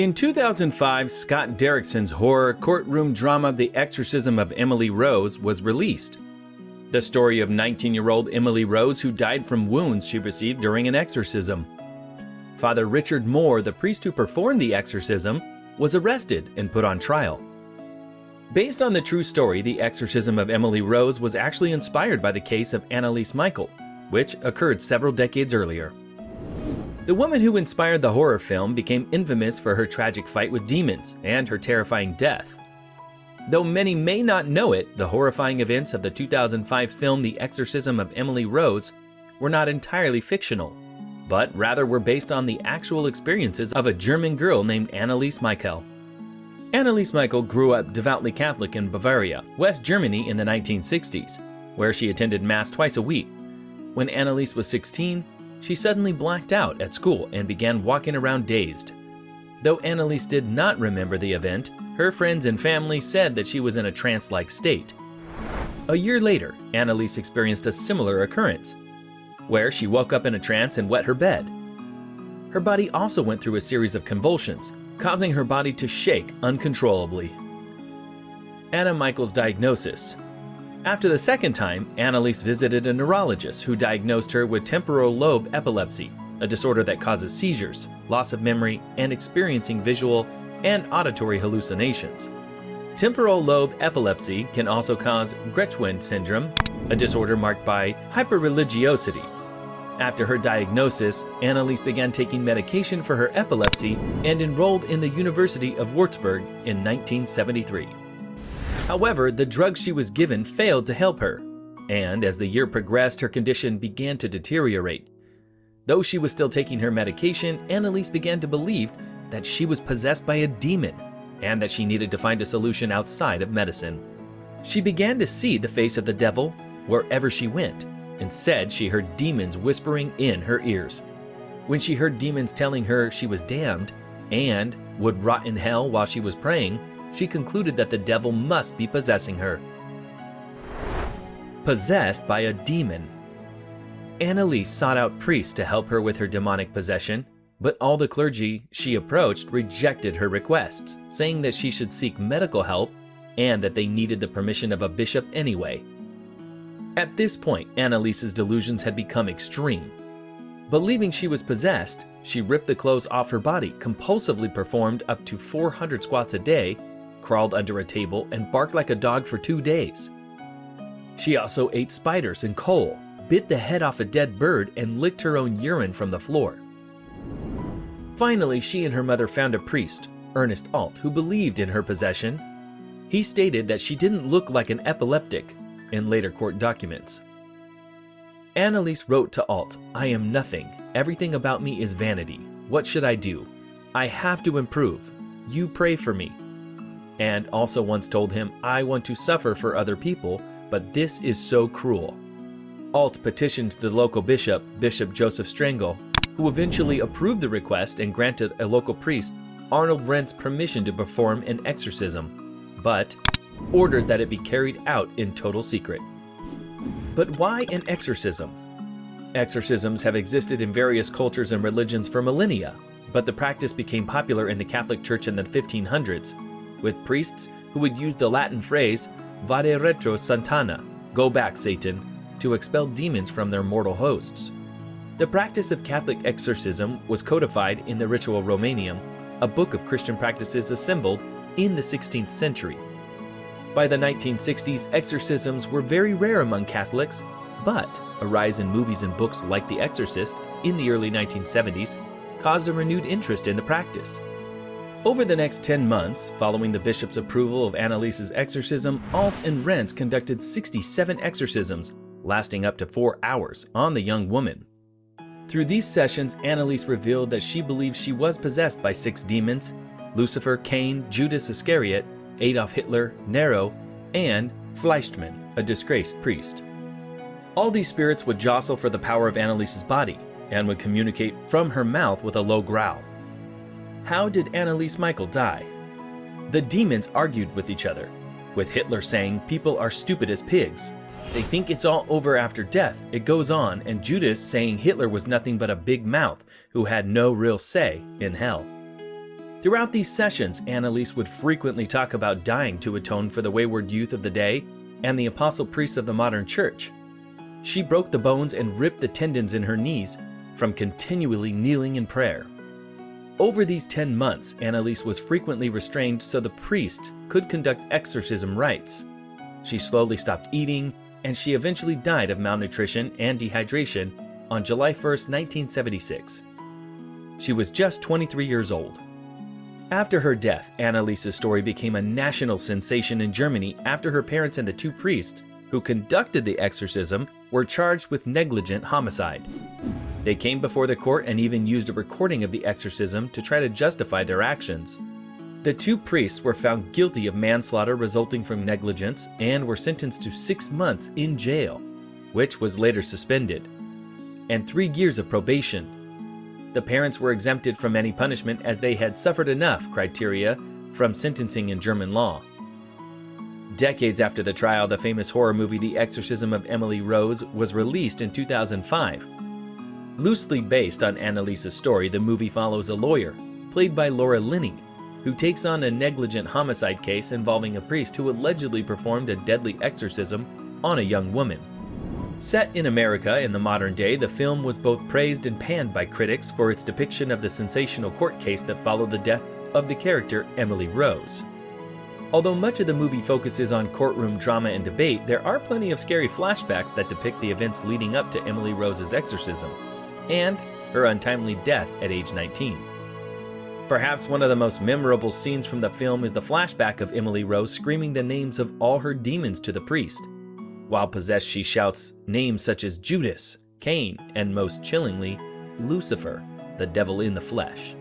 In 2005, Scott Derrickson's horror courtroom drama The Exorcism of Emily Rose was released. The story of 19-year-old Emily Rose who died from wounds she received during an exorcism. Father Richard Moore, the priest who performed the exorcism, was arrested and put on trial. Based on the true story, The Exorcism of Emily Rose was actually inspired by the case of Anneliese Michel, which occurred several decades earlier. The woman who inspired the horror film became infamous for her tragic fight with demons and her terrifying death. Though many may not know it, the horrifying events of the 2005 film The Exorcism of Emily Rose were not entirely fictional, but rather were based on the actual experiences of a German girl named Anneliese Michel. Anneliese Michel grew up devoutly Catholic in Bavaria, West Germany in the 1960s, where she attended Mass twice a week. When Anneliese was 16, she suddenly blacked out at school and began walking around dazed. Though Anneliese did not remember the event, her friends and family said that she was in a trance-like state. A year later, Anneliese experienced a similar occurrence, where she woke up in a trance and wet her bed. Her body also went through a series of convulsions, causing her body to shake uncontrollably. Anna Michel's diagnosis. After the second time, Anneliese visited a neurologist who diagnosed her with temporal lobe epilepsy, a disorder that causes seizures, loss of memory, and experiencing visual and auditory hallucinations. Temporal lobe epilepsy can also cause Gretchen syndrome, a disorder marked by hyperreligiosity. After her diagnosis, Anneliese began taking medication for her epilepsy and enrolled in the University of Würzburg in 1973. However, the drugs she was given failed to help her, and as the year progressed, her condition began to deteriorate. Though she was still taking her medication, Anneliese began to believe that she was possessed by a demon and that she needed to find a solution outside of medicine. She began to see the face of the devil wherever she went, and said she heard demons whispering in her ears. When she heard demons telling her she was damned and would rot in hell while she was praying, she concluded that the devil must be possessing her. Possessed by a demon. Anneliese sought out priests to help her with her demonic possession, but all the clergy she approached rejected her requests, saying that she should seek medical help and that they needed the permission of a bishop anyway. At this point, Anneliese's delusions had become extreme. Believing she was possessed, she ripped the clothes off her body, compulsively performed up to 400 squats a day, crawled under a table, and barked like a dog for 2 days. She also ate spiders and coal, bit the head off a dead bird, and licked her own urine from the floor. Finally, she and her mother found a priest, Ernest Alt, who believed in her possession. He stated that she didn't look like an epileptic in later court documents. Anneliese wrote to Alt, "I am nothing. Everything about me is vanity. What should I do? I have to improve. You pray for me." And also once told him, "I want to suffer for other people, but this is so cruel." Alt petitioned the local bishop, Bishop Joseph Strangel, who eventually approved the request and granted a local priest, Arnold Rentz, permission to perform an exorcism, but ordered that it be carried out in total secret. But why an exorcism? Exorcisms have existed in various cultures and religions for millennia, but the practice became popular in the Catholic Church in the 1500s, with priests who would use the Latin phrase "Vade retro Satana," go back Satan, to expel demons from their mortal hosts. The practice of Catholic exorcism was codified in the Ritual Romanium, a book of Christian practices assembled in the 16th century. By the 1960s, exorcisms were very rare among Catholics, but a rise in movies and books like The Exorcist in the early 1970s caused a renewed interest in the practice. Over the next 10 months, following the bishop's approval of Anneliese's exorcism, Alt and Rentz conducted 67 exorcisms, lasting up to 4 hours, on the young woman. Through these sessions, Anneliese revealed that she believed she was possessed by 6 demons: Lucifer, Cain, Judas Iscariot, Adolf Hitler, Nero, and Fleischmann, a disgraced priest. All these spirits would jostle for the power of Anneliese's body and would communicate from her mouth with a low growl. How did Anneliese Michel die? The demons argued with each other, with Hitler saying people are stupid as pigs. They think it's all over after death, it goes on, and Judas saying Hitler was nothing but a big mouth who had no real say in hell. Throughout these sessions, Anneliese would frequently talk about dying to atone for the wayward youth of the day and the apostle priests of the modern church. She broke the bones and ripped the tendons in her knees from continually kneeling in prayer. Over these 10 months, Anneliese was frequently restrained so the priest could conduct exorcism rites. She slowly stopped eating, and she eventually died of malnutrition and dehydration on July 1st, 1976. She was just 23 years old. After her death, Anneliese's story became a national sensation in Germany after her parents and the 2 priests who conducted the exorcism were charged with negligent homicide. They came before the court and even used a recording of the exorcism to try to justify their actions. The 2 priests were found guilty of manslaughter resulting from negligence and were sentenced to 6 months in jail, which was later suspended, and 3 years of probation. The parents were exempted from any punishment as they had suffered enough criteria from sentencing in German law. Decades after the trial, the famous horror movie The Exorcism of Emily Rose was released in 2005. Loosely based on Anneliese's story, the movie follows a lawyer, played by Linney, who takes on a negligent homicide case involving a priest who allegedly performed a deadly exorcism on a young woman. Set in America in the modern day, the film was both praised and panned by critics for its depiction of the sensational court case that followed the death of the character Emily Rose. Although much of the movie focuses on courtroom drama and debate, there are plenty of scary flashbacks that depict the events leading up to Emily Rose's exorcism and her untimely death at age 19. Perhaps one of the most memorable scenes from the film is the flashback of Emily Rose screaming the names of all her demons to the priest. While possessed, she shouts names such as Judas, Cain, and most chillingly, Lucifer, the devil in the flesh.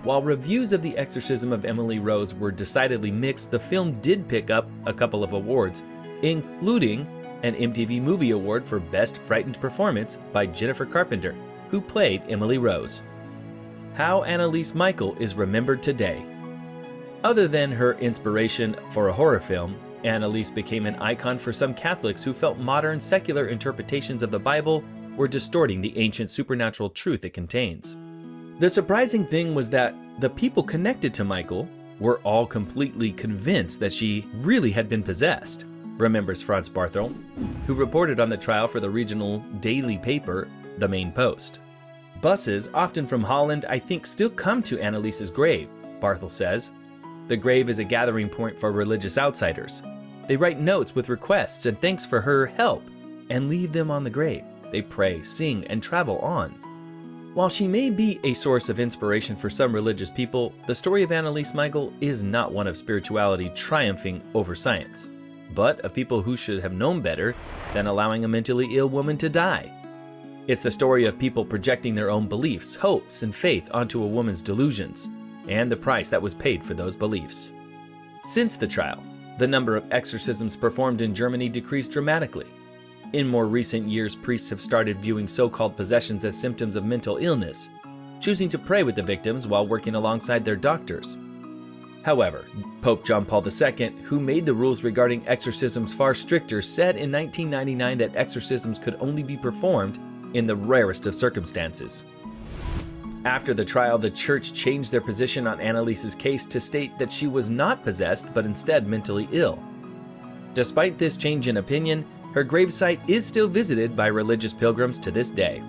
While reviews of The Exorcism of Emily Rose were decidedly mixed, the film did pick up a couple of awards, including an MTV Movie Award for Best Frightened Performance by Jennifer Carpenter, who played Emily Rose. How Anneliese Michel is remembered today. Other than her inspiration for a horror film, Anneliese became an icon for some Catholics who felt modern secular interpretations of the Bible were distorting the ancient supernatural truth it contains. The surprising thing was that the people connected to Michel were all completely convinced that she really had been possessed, remembers Franz Barthel, who reported on the trial for the regional daily paper, The Main Post. Buses, often from Holland, I think still come to Anneliese's grave, Barthel says. The grave is a gathering point for religious outsiders. They write notes with requests and thanks for her help and leave them on the grave. They pray, sing, and travel on. While she may be a source of inspiration for some religious people, the story of Anneliese Michel is not one of spirituality triumphing over science, but of people who should have known better than allowing a mentally ill woman to die. It's the story of people projecting their own beliefs, hopes, and faith onto a woman's delusions, and the price that was paid for those beliefs. Since the trial, the number of exorcisms performed in Germany decreased dramatically. In more recent years, priests have started viewing so-called possessions as symptoms of mental illness, choosing to pray with the victims while working alongside their doctors. However, Pope John Paul II, who made the rules regarding exorcisms far stricter, said in 1999 that exorcisms could only be performed in the rarest of circumstances. After the trial, the church changed their position on Anneliese's case to state that she was not possessed, but instead mentally ill. Despite this change in opinion, her gravesite is still visited by religious pilgrims to this day.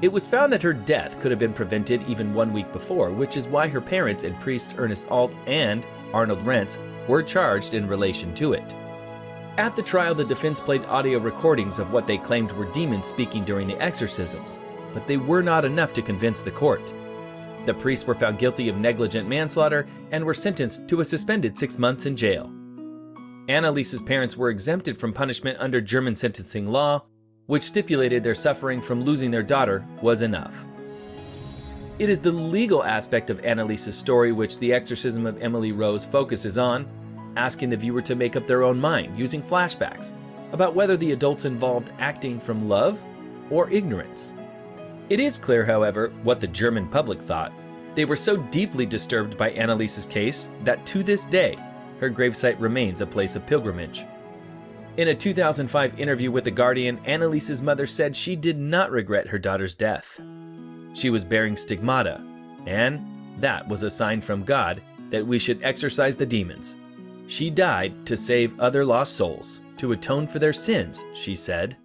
It was found that her death could have been prevented even 1 week before, which is why her parents and priest Ernest Alt and Arnold Rentz were charged in relation to it. At the trial, the defense played audio recordings of what they claimed were demons speaking during the exorcisms, but they were not enough to convince the court. The priests were found guilty of negligent manslaughter and were sentenced to a suspended 6 months in jail. Anneliese's parents were exempted from punishment under German sentencing law, which stipulated their suffering from losing their daughter was enough. It is the legal aspect of Anneliese's story which The Exorcism of Emily Rose focuses on, asking the viewer to make up their own mind using flashbacks about whether the adults involved acting from love or ignorance. It is clear, however, what the German public thought. They were so deeply disturbed by Anneliese's case that to this day, her gravesite remains a place of pilgrimage. In a 2005 interview with The Guardian, Anneliese's mother said she did not regret her daughter's death. She was bearing stigmata, and that was a sign from God that we should exorcise the demons. She died to save other lost souls, to atone for their sins, she said.